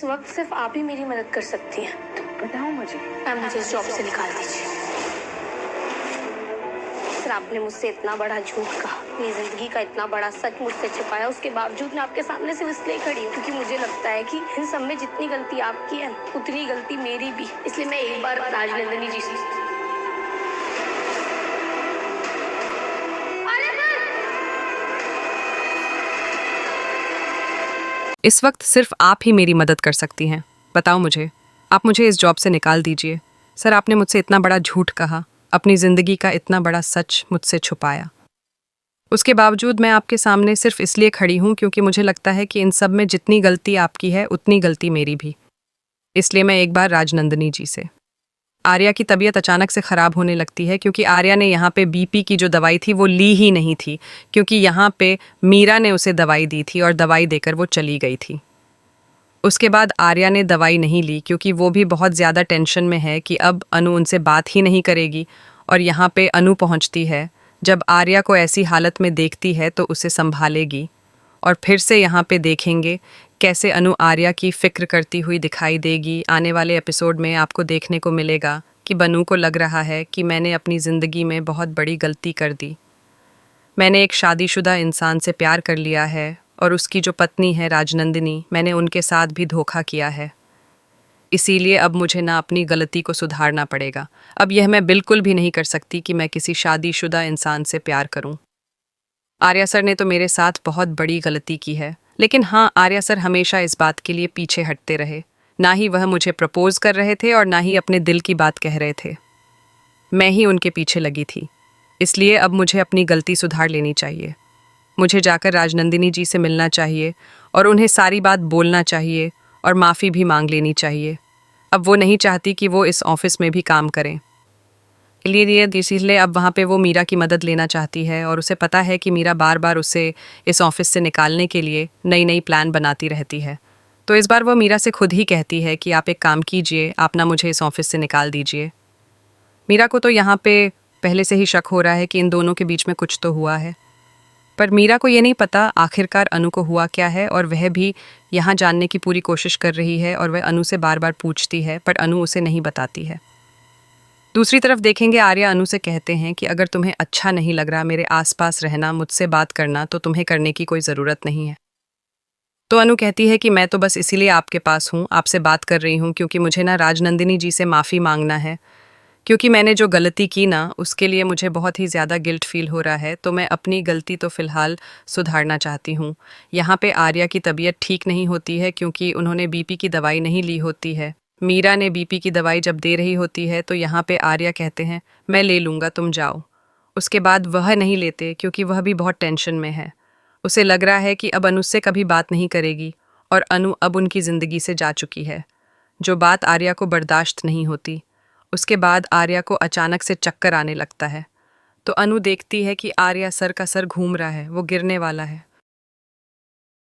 वक्त सिर्फ आप ही मेरी मदद कर सकती हैं। बताओ मुझे। मैम, मुझे इस जॉब से निकाल दीजिए। सर, आपने मुझसे इतना बड़ा झूठ कहा, अपनी जिंदगी का इतना बड़ा सच मुझसे छिपाया, उसके बावजूद मैं आपके सामने सिर्फ इसलिए खड़ी हूँ क्योंकि मुझे लगता है कि इन सब में जितनी गलती आपकी है उतनी गलती मेरी भी। इसलिए मैं एक बार राजनंदिनी जी से इस वक्त सिर्फ आप ही मेरी मदद कर सकती हैं। बताओ मुझे, आप मुझे इस जॉब से निकाल दीजिए। सर, आपने मुझसे इतना बड़ा झूठ कहा, अपनी ज़िंदगी का इतना बड़ा सच मुझसे छुपाया। उसके बावजूद मैं आपके सामने सिर्फ इसलिए खड़ी हूँ क्योंकि मुझे लगता है कि इन सब में जितनी गलती आपकी है उतनी गलती मेरी भी। इसलिए मैं एक बार राजनंदिनी जी से। आर्या की तबीयत अचानक से ख़राब होने लगती है क्योंकि आर्या ने यहाँ पे बीपी की जो दवाई थी वो ली ही नहीं थी, क्योंकि यहाँ पे मीरा ने उसे दवाई दी थी और दवाई देकर वो चली गई थी। उसके बाद आर्या ने दवाई नहीं ली क्योंकि वो भी बहुत ज़्यादा टेंशन में है कि अब अनु उनसे बात ही नहीं करेगी। और यहाँ पे अनु पहुँचती है। जब आर्या को ऐसी हालत में देखती है तो उसे संभालेगी। और फिर से यहाँ पे देखेंगे कैसे अनु आर्या की फ़िक्र करती हुई दिखाई देगी। आने वाले एपिसोड में आपको देखने को मिलेगा कि बनू को लग रहा है कि मैंने अपनी ज़िंदगी में बहुत बड़ी गलती कर दी। मैंने एक शादीशुदा इंसान से प्यार कर लिया है और उसकी जो पत्नी है राजनंदिनी, मैंने उनके साथ भी धोखा किया है। इसीलिए अब मुझे ना अपनी गलती को सुधारना पड़ेगा। अब यह मैं बिल्कुल भी नहीं कर सकती कि मैं किसी शादीशुदा इंसान से प्यार करूं। आर्या सर ने तो मेरे साथ बहुत बड़ी गलती की है, लेकिन हाँ, आर्या सर हमेशा इस बात के लिए पीछे हटते रहे। ना ही वह मुझे प्रपोज कर रहे थे और ना ही अपने दिल की बात कह रहे थे। मैं ही उनके पीछे लगी थी। इसलिए अब मुझे अपनी गलती सुधार लेनी चाहिए। मुझे जाकर राजनंदिनी जी से मिलना चाहिए और उन्हें सारी बात बोलना चाहिए और माफ़ी भी मांग लेनी चाहिए। अब वो नहीं चाहती कि वो इस ऑफिस में भी काम करें। इसीलिए अब वहाँ पे वो मीरा की मदद लेना चाहती है और उसे पता है कि मीरा बार बार उसे इस ऑफिस से निकालने के लिए नई नई प्लान बनाती रहती है। तो इस बार वो मीरा से खुद ही कहती है कि आप एक काम कीजिए, आप ना मुझे इस ऑफिस से निकाल दीजिए। मीरा को तो यहाँ पे पहले से ही शक हो रहा है कि इन दोनों के बीच में कुछ तो हुआ है, पर मीरा को ये नहीं पता आखिरकार अनु को हुआ क्या है। और वह भी यहाँ जानने की पूरी कोशिश कर रही है और वह अनु से बार बार पूछती है, पर अनु उसे नहीं बताती है। दूसरी तरफ देखेंगे आर्या अनु से कहते हैं कि अगर तुम्हें अच्छा नहीं लग रहा मेरे आसपास रहना, मुझसे बात करना, तो तुम्हें करने की कोई ज़रूरत नहीं है। तो अनु कहती है कि मैं तो बस इसीलिए आपके पास हूँ, आपसे बात कर रही हूँ क्योंकि मुझे ना राजनंदिनी जी से माफ़ी मांगना है, क्योंकि मैंने जो गलती की ना उसके लिए मुझे बहुत ही ज़्यादा गिल्ट फील हो रहा है। तो मैं अपनी गलती तो फ़िलहाल सुधारना चाहती हूँ। यहाँ पे आर्या की तबीयत ठीक नहीं होती है क्योंकि उन्होंने बीपी की दवाई नहीं ली होती है। मीरा ने बीपी की दवाई जब दे रही होती है तो यहाँ पे आर्या कहते हैं मैं ले लूँगा, तुम जाओ। उसके बाद वह नहीं लेते क्योंकि वह भी बहुत टेंशन में है। उसे लग रहा है कि अब अनु से कभी बात नहीं करेगी और अनु अब उनकी ज़िंदगी से जा चुकी है, जो बात आर्या को बर्दाश्त नहीं होती। उसके बाद आर्या को अचानक से चक्कर आने लगता है। तो अनु देखती है कि आर्या सर का सर घूम रहा है, वो गिरने वाला है।